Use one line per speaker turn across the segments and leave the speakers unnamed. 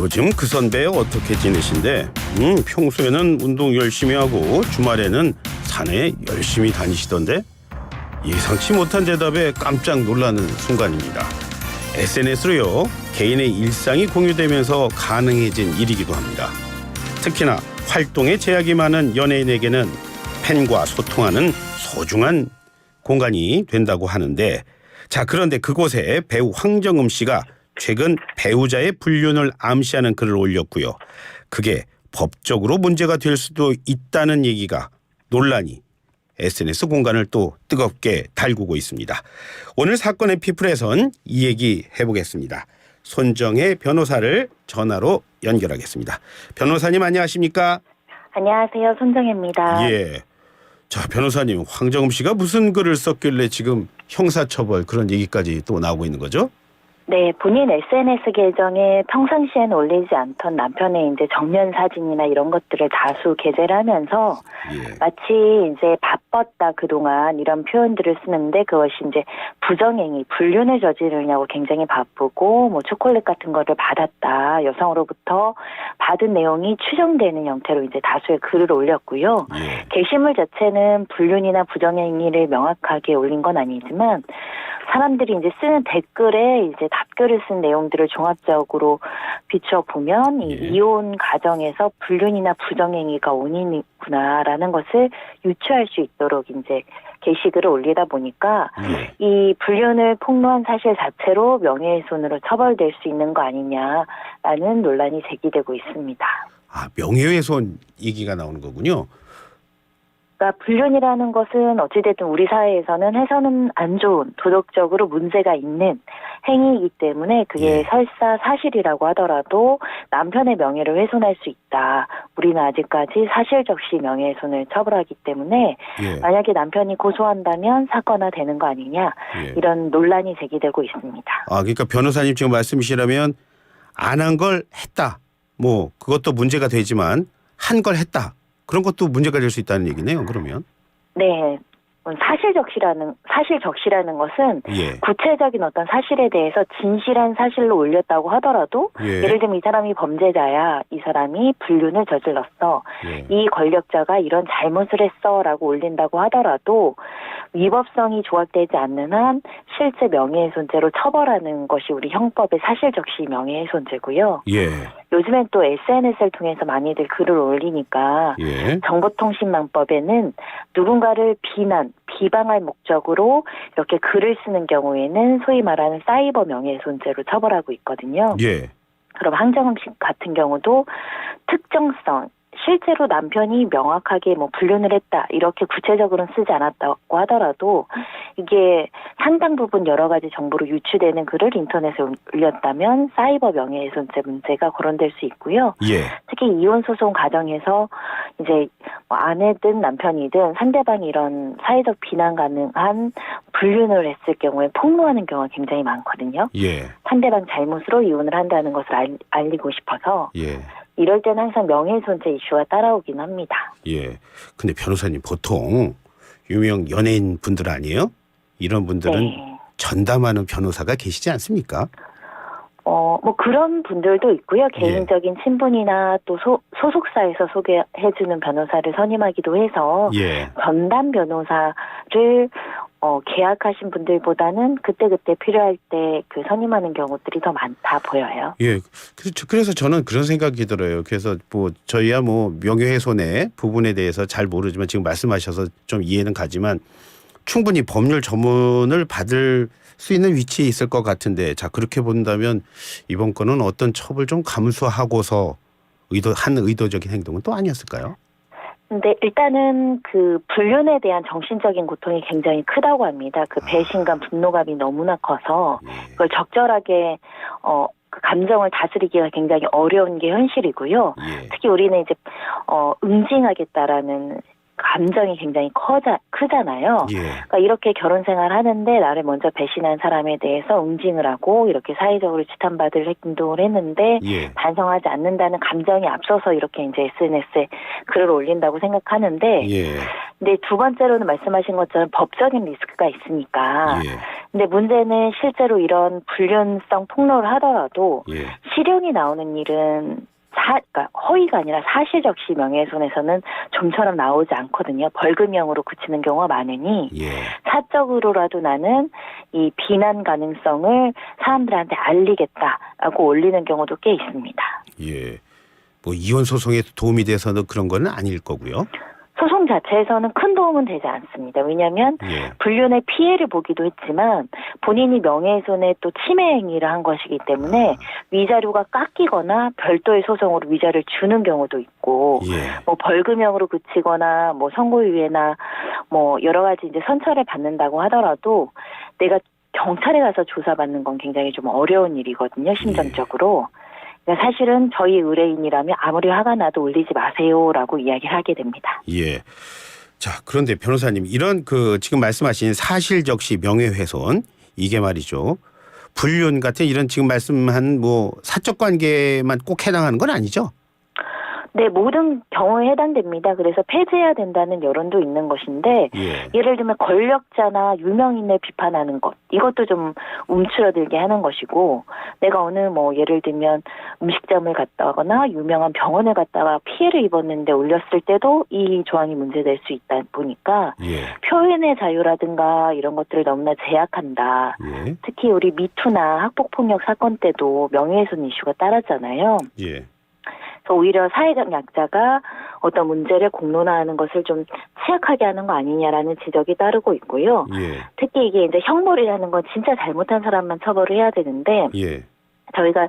요즘 그 선배 어떻게 지내신데? 평소에는 운동 열심히 하고 주말에는 산에 열심히 다니시던데? 예상치 못한 대답에 깜짝 놀라는 순간입니다. SNS로요, 개인의 일상이 공유되면서 가능해진 일이기도 합니다. 특히나 활동에 제약이 많은 연예인에게는 팬과 소통하는 소중한 공간이 된다고 하는데, 자, 그런데 그곳에 배우 황정음 씨가 최근 배우자의 불륜을 암시하는 글을 올렸고요. 그게 법적으로 문제가 될 수도 있다는 얘기가 논란이 SNS 공간을 또 뜨겁게 달구고 있습니다. 오늘 사건의 피플에선 이 얘기 해보겠습니다. 손정혜 변호사를 전화로 연결하겠습니다. 변호사님 안녕하십니까?
안녕하세요. 손정혜입니다.
예. 자, 변호사님, 황정음 씨가 무슨 글을 썼길래 지금 형사처벌 그런 얘기까지 또 나오고 있는 거죠?
네, 본인 SNS 계정에 평상시에는 올리지 않던 남편의 이제 정면 사진이나 이런 것들을 다수 게재를 하면서
예.
마치 이제 바빴다 그동안 이런 표현들을 쓰는데 그것이 이제 부정행위, 불륜을 저지르냐고 굉장히 바쁘고 뭐 초콜릿 같은 거를 받았다. 여성으로부터 받은 내용이 추정되는 형태로 이제 다수의 글을 올렸고요.
예.
게시물 자체는 불륜이나 부정행위를 명확하게 올린 건 아니지만 사람들이 이제 쓰는 댓글에 이제 답글을 쓴 내용들을 종합적으로 비춰 보면 이
예.
이혼 가정에서 불륜이나 부정행위가 원인이구나라는 것을 유추할 수 있도록 이제 게시글을 올리다 보니까
예.
이 불륜을 폭로한 사실 자체로 명예훼손으로 처벌될 수 있는 거 아니냐라는 논란이 제기되고 있습니다.
아, 명예훼손 얘기가 나오는 거군요.
그러니까 불륜이라는 것은 어찌됐든 우리 사회에서는 해서는 안 좋은 도덕적으로 문제가 있는 행위이기 때문에 그게
예.
설사 사실이라고 하더라도 남편의 명예를 훼손할 수 있다. 우리는 아직까지 사실적시 명예훼손을 처벌하기 때문에
예.
만약에 남편이 고소한다면 사건화되는 거 아니냐
예.
이런 논란이 제기되고 있습니다.
아, 그러니까 변호사님 지금 말씀이시라면 안 한 걸 했다. 뭐 그것도 문제가 되지만 한 걸 했다. 그런 것도 문제가 될 수 있다는 얘기네요. 그러면.
네. 사실적시라는 것은
예.
구체적인 어떤 사실에 대해서 진실한 사실로 올렸다고 하더라도
예.
예를 들면 이 사람이 범죄자야. 이 사람이 불륜을 저질렀어.
예.
이 권력자가 이런 잘못을 했어라고 올린다고 하더라도 위법성이 조각되지 않는 한 실제 명예훼손죄로 처벌하는 것이 우리 형법의 사실적시 명예훼손죄고요.
예.
요즘엔 또 SNS를 통해서 많이들 글을 올리니까
예.
정보통신망법에는 누군가를 비방할 목적으로 이렇게 글을 쓰는 경우에는 소위 말하는 사이버 명예훼손죄로 처벌하고 있거든요.
예.
그럼 황정음 씨 같은 경우도 특정성, 실제로 남편이 명확하게 뭐 불륜을 했다 이렇게 구체적으로는 쓰지 않았다고 하더라도 이게 상당 부분 여러 가지 정보로 유추되는 글을 인터넷에 올렸다면 사이버 명예훼손죄 문제가 거론될 수 있고요.
예.
특히 이혼 소송 과정에서 이제 뭐 아내든 남편이든 상대방이 이런 사회적 비난 가능한 불륜을 했을 경우에 폭로하는 경우가 굉장히 많거든요.
예.
상대방 잘못으로 이혼을 한다는 것을 알리고 싶어서
예.
이럴 때는 항상 명예훼손죄 이슈가 따라오긴 합니다.
예. 근데 변호사님 보통 유명 연예인 분들 아니에요? 이런 분들은
네.
전담하는 변호사가 계시지 않습니까?
뭐 그런 분들도 있고요. 개인적인 친분이나 또 소속사에서 소개해주는 변호사를 선임하기도 해서
예.
전담 변호사를 계약하신 분들보다는 그때그때 필요할 때 그 선임하는 경우들이 더 많다 보여요.
예. 그래서 저는 그런 생각이 들어요. 그래서 뭐 저희야 뭐 명예훼손의 부분에 대해서 잘 모르지만 지금 말씀하셔서 좀 이해는 가지만 충분히 법률 전문을 받을 수 있는 위치에 있을 것 같은데, 자, 그렇게 본다면 이번 건은 어떤 첩을 좀 감수하고서 의도적인 행동은 또 아니었을까요?
근데 일단은 그 불륜에 대한 정신적인 고통이 굉장히 크다고 합니다. 그 배신감, 분노감이 너무나 커서
예.
그걸 적절하게 그 감정을 다스리기가 굉장히 어려운 게 현실이고요.
예.
특히 우리는 이제 응징하겠다라는 감정이 굉장히 크잖아요.
예.
그러니까 이렇게 결혼 생활 하는데 나를 먼저 배신한 사람에 대해서 응징을 하고 이렇게 사회적으로 지탄받을 행동을 했는데
예.
반성하지 않는다는 감정이 앞서서 이렇게 이제 SNS에 글을 올린다고 생각하는데
예.
근데 두 번째로는 말씀하신 것처럼 법적인 리스크가 있으니까
예.
근데 문제는 실제로 이런 불륜성 폭로를 하더라도
예.
실형이 나오는 일은 그러니까 허위가 아니라 사실적시 명예훼손에서는 좀처럼 나오지 않거든요. 벌금형으로 그치는 경우가 많으니
예.
사적으로라도 나는 이 비난 가능성을 사람들한테 알리겠다라고 올리는 경우도 꽤 있습니다.
예. 뭐 이혼 소송에 도움이 돼서는 그런 건 아닐 거고요.
소송 자체에서는 큰 도움은 되지 않습니다. 왜냐하면
예.
불륜의 피해를 보기도 했지만 본인이 명예훼손에 또 침해 행위를 한 것이기 때문에 위자료가 깎이거나 별도의 소송으로 위자료를 주는 경우도 있고
예.
뭐 벌금형으로 그치거나 뭐 선고유예나 뭐 여러 가지 이제 선처를 받는다고 하더라도 내가 경찰에 가서 조사받는 건 굉장히 좀 어려운 일이거든요. 심정적으로. 그러니까 사실은 저희 의뢰인이라면 아무리 화가 나도 올리지 마세요라고 이야기를 하게 됩니다.
예. 자, 그런데 변호사님 이런 그 지금 말씀하신 사실적시 명예훼손 이게 말이죠. 불륜 같은 이런 지금 말씀한 뭐 사적 관계만 꼭 해당하는 건 아니죠?
네, 모든 경우에 해당됩니다. 그래서 폐지해야 된다는 여론도 있는 것인데
예.
예를 들면 권력자나 유명인을 비판하는 것 이것도 좀 움츠러들게 하는 것이고 내가 어느 뭐 예를 들면 음식점을 갔다거나 유명한 병원을 갔다가 피해를 입었는데 올렸을 때도 이 조항이 문제될 수 있다 보니까
예.
표현의 자유라든가 이런 것들을 너무나 제약한다.
예.
특히 우리 미투나 학폭폭력 사건 때도 명예훼손 이슈가 따랐잖아요.
예.
그래서 오히려 사회적 약자가 어떤 문제를 공론화하는 것을 좀 취약하게 하는 거 아니냐라는 지적이 따르고 있고요.
예.
특히 이게 이제 형벌이라는 건 진짜 잘못한 사람만 처벌을 해야 되는데
예.
저희가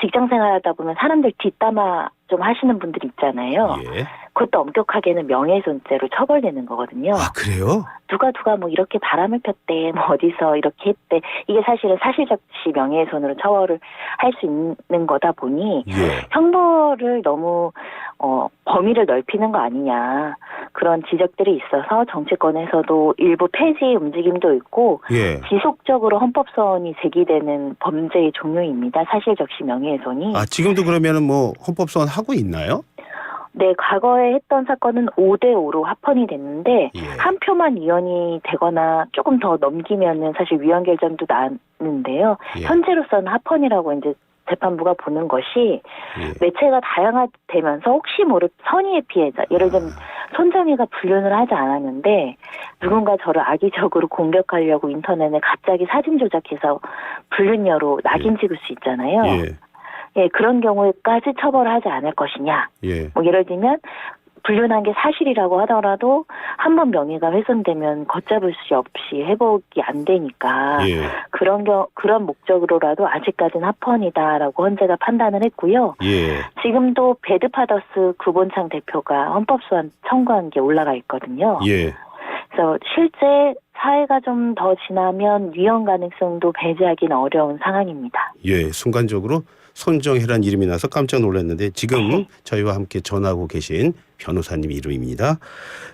직장 생활하다 보면 사람들 뒷담화 좀 하시는 분들이 있잖아요.
예.
그것도 엄격하게는 명예훼손죄로 처벌되는 거거든요.
아, 그래요?
누가 뭐 이렇게 바람을 폈대, 뭐 어디서 이렇게 했대. 이게 사실은 사실적시 명예훼손으로 처벌을 할 수 있는 거다 보니
예.
형벌을 너무 범위를 넓히는 거 아니냐 그런 지적들이 있어서 정치권에서도 일부 폐지 움직임도 있고
예.
지속적으로 헌법소원이 제기되는 범죄의 종류입니다. 사실적시 명예훼손이.
아, 지금도 그러면은 뭐 헌법소원 하고 있나요?
네, 과거에 했던 사건은 5대5로 합헌이 됐는데
예.
한 표만 위헌이 되거나 조금 더 넘기면은 사실 위헌 결정도 나는데요.
예.
현재로서는 합헌이라고 이제 재판부가 보는 것이
예.
매체가 다양화되면서 혹시 모를 선의의 피해자, 예를 들면 손정희가 불륜을 하지 않았는데 누군가 저를 악의적으로 공격하려고 인터넷에 갑자기 사진 조작해서 불륜녀로 낙인 찍을 수 있잖아요.
예.
예, 그런 경우에까지 처벌을 하지 않을 것이냐.
예.
뭐 예를 들면 불륜한 게 사실이라고 하더라도 한 번 명예가 훼손되면 걷잡을 수 없이 회복이 안 되니까
예.
그런 목적으로라도 아직까지는 합헌이다라고 헌재가 판단을 했고요.
예.
지금도 배드파더스 구본창 대표가 헌법소원 청구한 게 올라가 있거든요.
예.
그래서 실제 사회가 좀 더 지나면 위헌 가능성도 배제하기는 어려운 상황입니다.
예. 순간적으로 손정혜란 이름이 나서 깜짝 놀랐는데 지금 저희와 함께 전화하고 계신 변호사님 이름입니다.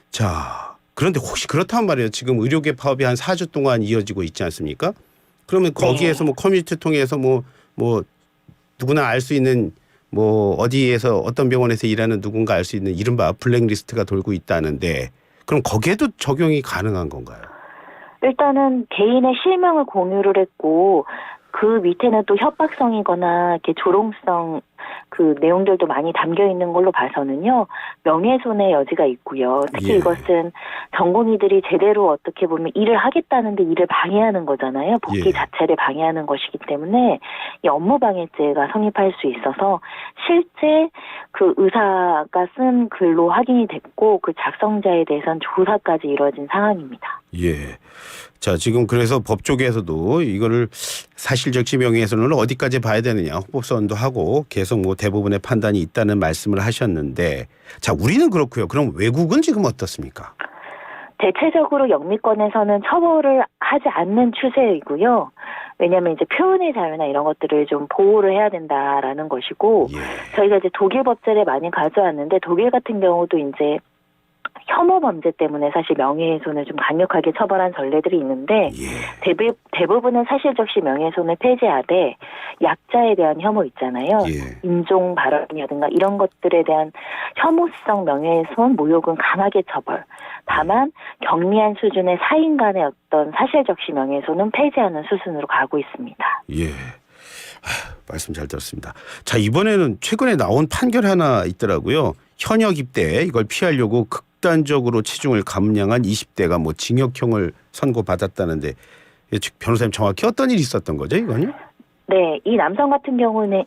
자, 그런데 혹시 그렇다면 말이에요. 지금 의료계 파업이 한 4주 동안 이어지고 있지 않습니까? 그러면 거기에서 뭐 커뮤니티 통해서 뭐 누구나 알 수 있는 뭐 어디에서 어떤 병원에서 일하는 누군가 알 수 있는 이른바 블랙리스트가 돌고 있다는데 그럼 거기에도 적용이 가능한 건가요?
일단은 개인의 실명을 공유를 했고 그 밑에는 또 협박성이거나 이렇게 조롱성 그 내용들도 많이 담겨 있는 걸로 봐서는요 명예훼손의 여지가 있고요. 특히
예.
이것은 전공의들이 제대로 어떻게 보면 일을 하겠다는데 일을 방해하는 거잖아요. 복귀
예.
자체를 방해하는 것이기 때문에 이 업무방해죄가 성립할 수 있어서 실제 그 의사가 쓴 글로 확인이 됐고 그 작성자에 대해서는 조사까지 이루어진 상황입니다.
예. 자, 지금 그래서 법 쪽에서도 이거를 사실적시 명예훼손을 어디까지 봐야 되느냐 헌법소원도 하고 계속 뭐 대부분의 판단이 있다는 말씀을 하셨는데 자, 우리는 그렇고요. 그럼 외국은 지금 어떻습니까?
대체적으로 영미권에서는 처벌을 하지 않는 추세이고요. 왜냐하면 이제 표현의 자유나 이런 것들을 좀 보호를 해야 된다라는 것이고
예.
저희가 이제 독일 법제를 많이 가져왔는데 독일 같은 경우도 이제 혐오 범죄 때문에 사실 명예훼손을 좀 강력하게 처벌한 전례들이 있는데 대부분은 사실적시 명예훼손을 폐지하되 약자에 대한 혐오 있잖아요. 인종 발언이라든가 이런 것들에 대한 혐오성 명예훼손, 모욕은 강하게 처벌. 다만 경미한 수준의 사인 간의 어떤 사실적시 명예훼손은 폐지하는 수순으로 가고 있습니다.
예. 말씀 잘 들었습니다. 자, 이번에는 최근에 나온 판결 하나 있더라고요. 현역 입대 이걸 피하려고 극단적으로 체중을 감량한 20대가 뭐 징역형을 선고받았다는데 변호사님 정확히 어떤 일이 있었던 거죠, 이건요?
네, 이 남성 같은 경우에는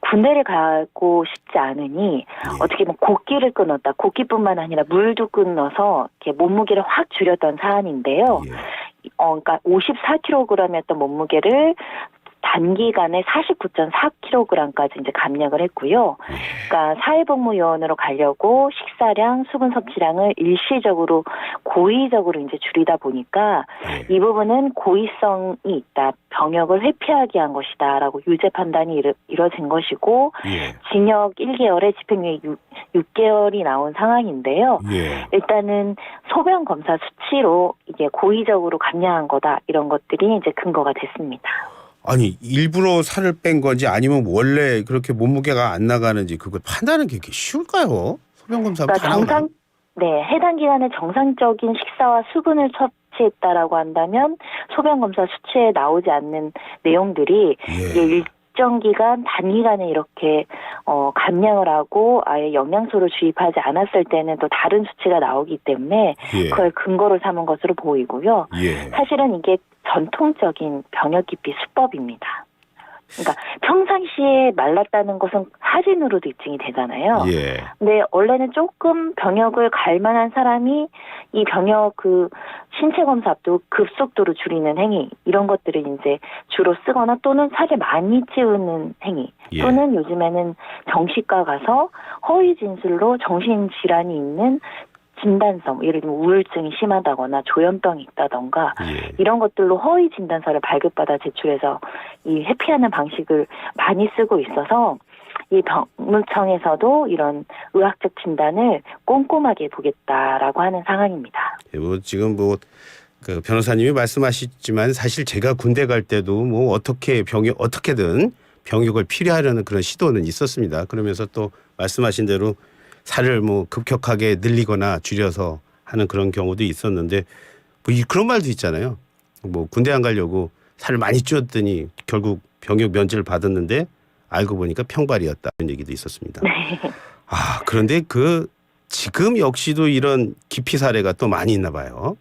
군대를 가고 싶지 않으니 어떻게 보면 곡기를 끊었다. 곡기뿐만 아니라 물도 끊어서 이렇게 몸무게를 확 줄였던 사안인데요. 그러니까 54kg이었던 몸무게를 단기간에 49.4kg까지 이제 감량을 했고요. 그러니까 사회복무요원으로 가려고 식사량, 수분 섭취량을 일시적으로 고의적으로 이제 줄이다 보니까 이 부분은 고의성이 있다. 병역을 회피하게 한 것이다라고 유죄 판단이 이뤄진 것이고 징역 1개월에 집행유예 6개월이 나온 상황인데요. 일단은 소변 검사 수치로 이게 고의적으로 감량한 거다. 이런 것들이 이제 근거가 됐습니다.
아니 일부러 살을 뺀 건지 아니면 원래 그렇게 몸무게가 안 나가는지 그걸 판단하는 게 쉬울까요? 소변 검사
그러니까 해당 기간에 정상적인 식사와 수분을 섭취했다라고 한다면 소변 검사 수치에 나오지 않는 내용들이 일정 기간 단기간에 이렇게 감량을 하고 아예 영양소를 주입하지 않았을 때는 또 다른 수치가 나오기 때문에 그걸 근거로 삼은 것으로 보이고요. 사실은 이게 전통적인 병역 기피 수법입니다. 그러니까 평상시에 말랐다는 것은 사진으로도 입증이 되잖아요. 근데 원래는 조금 병역을 갈 만한 사람이 이 병역 신체 검사 앞도 급속도로 줄이는 행위 이런 것들을 이제 주로 쓰거나 또는 살을 많이 찌우는 행위 또는 요즘에는 정신과 가서 허위 진술로 정신질환이 있는 진단서, 예를 들면 우울증이 심하다거나 조현병이 있다던가 이런 것들로 허위 진단서를 발급받아 제출해서 이 회피하는 방식을 많이 쓰고 있어서 이 병무청에서도 이런 의학적 진단을 꼼꼼하게 보겠다라고 하는 상황입니다.
지금 그 변호사님이 말씀하셨지만 사실 제가 군대 갈 때도 어떻게든 병역을 필요하려는 그런 시도는 있었습니다. 그러면서 또 말씀하신 대로 살을 급격하게 늘리거나 줄여서 하는 그런 경우도 있었는데 그런 말도 있잖아요. 군대 안 가려고 살을 많이 찌웠더니 결국 병역 면제를 받았는데 알고 보니까 평발이었다 이런 얘기도 있었습니다. 그런데 지금 역시도 이런 기피 사례가 또 많이 있나 봐요.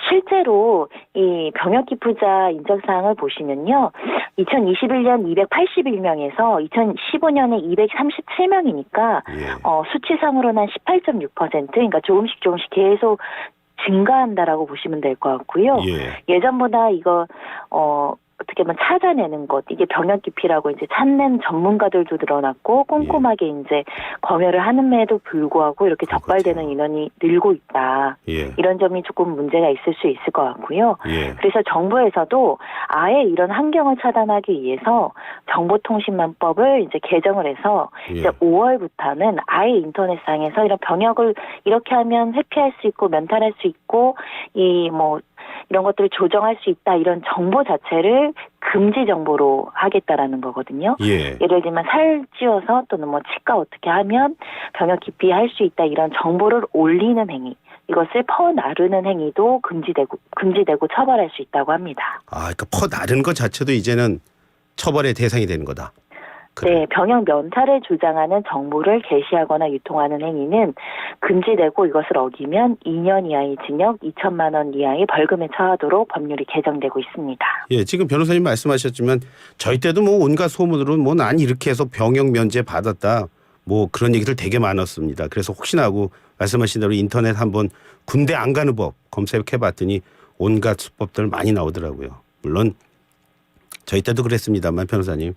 실제로 이 병역 기부자 인적 사항을 보시면요. 2021년 281명에서 2015년에 237명이니까 수치상으로는 한 18.6% 그러니까 조금씩 계속 증가한다라고 보시면 될 것 같고요. 예전보다 이거 어떻게 보면 찾아내는 것, 이게 병역 기피라고 이제 찾는 전문가들도 늘어났고 꼼꼼하게 이제 검열을 하는데도 불구하고 이렇게 적발되는 인원이 늘고 있다. 이런 점이 조금 문제가 있을 수 있을 것 같고요. 그래서 정부에서도 아예 이런 환경을 차단하기 위해서 정보통신망법을 이제 개정을 해서 이제 5월부터는 아예 인터넷상에서 이런 병역을 이렇게 하면 회피할 수 있고 면탈할 수 있고 이런 것들을 조정할 수 있다 이런 정보 자체를 금지 정보로 하겠다라는 거거든요. 예를 들면 살 찌워서 또는 치과 어떻게 하면 병역 기피할 수 있다 이런 정보를 올리는 행위 이것을 퍼나르는 행위도 금지되고 처벌할 수 있다고 합니다.
그러니까 퍼나르는 것 자체도 이제는 처벌의 대상이 되는 거다.
네, 병역 면탈을 주장하는 정보를 게시하거나 유통하는 행위는 금지되고 이것을 어기면 2년 이하의 징역 2천만 원 이하의 벌금에 처하도록 법률이 개정되고 있습니다.
지금 변호사님 말씀하셨지만 저희 때도 온갖 소문으로 난 이렇게 해서 병역 면제 받았다. 그런 얘기들 되게 많았습니다. 그래서 혹시나 하고 말씀하신 대로 인터넷 한번 군대 안 가는 법 검색해봤더니 온갖 수법들 많이 나오더라고요. 물론 저희 때도 그랬습니다만 변호사님.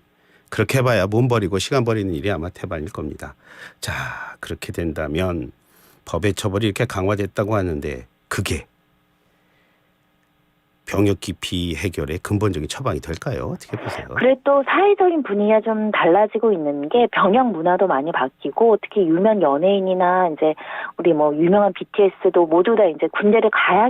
그렇게 해봐야 몸 버리고 시간 버리는 일이 아마 태반일 겁니다. 자, 그렇게 된다면 법의 처벌이 이렇게 강화됐다고 하는데 그게 병역 기피 해결의 근본적인 처방이 될까요? 어떻게 보세요?
그래도 사회적인 분위기가 좀 달라지고 있는 게 병역 문화도 많이 바뀌고 특히 유명 연예인이나 이제 우리 뭐 유명한 BTS도 모두 다 이제 군대를 가야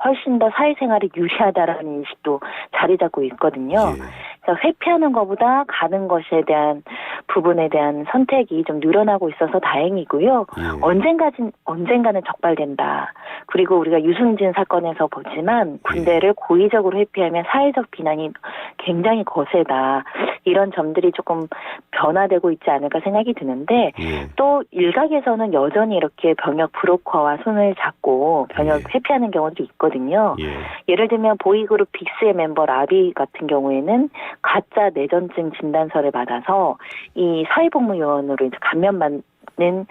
훨씬 더 사회생활에 유리하다라는 인식도 자리 잡고 있거든요.
예.
그래서 회피하는 것보다 가는 것에 대한 부분에 대한 선택이 좀 늘어나고 있어서 다행이고요.
예.
언젠가는 적발된다. 그리고 우리가 유승진 사건에서 보지만 군대를 고의적으로 회피하면 사회적 비난이 굉장히 거세다. 이런 점들이 조금 변화되고 있지 않을까 생각이 드는데
예.
또 일각에서는 여전히 이렇게 병역 브로커와 손을 잡고 병역
예.
회피하는 경우도 있거든요.
예.
예를 들면 보이그룹 빅스의 멤버 라비 같은 경우에는 가짜 내전증 진단서를 받아서 이 사회복무요원으로 이제 감면받는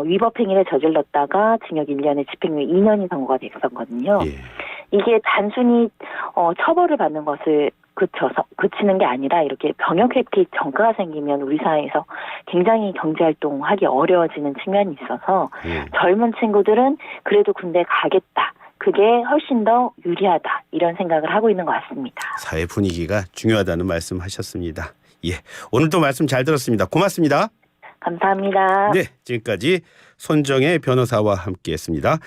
위법 행위를 저질렀다가 징역 1년에 집행유예 2년이 선고가 됐었거든요.
예.
이게 단순히 처벌을 받는 것을 그치는 게 아니라 이렇게 병역 회피 전과가 생기면 우리 사회에서 굉장히 경제 활동하기 어려워지는 측면이 있어서
예.
젊은 친구들은 그래도 군대 가겠다. 그게 훨씬 더 유리하다. 이런 생각을 하고 있는 것 같습니다.
사회 분위기가 중요하다는 말씀하셨습니다. 예, 오늘도 말씀 잘 들었습니다. 고맙습니다.
감사합니다.
네, 지금까지 손정혜 변호사와 함께했습니다.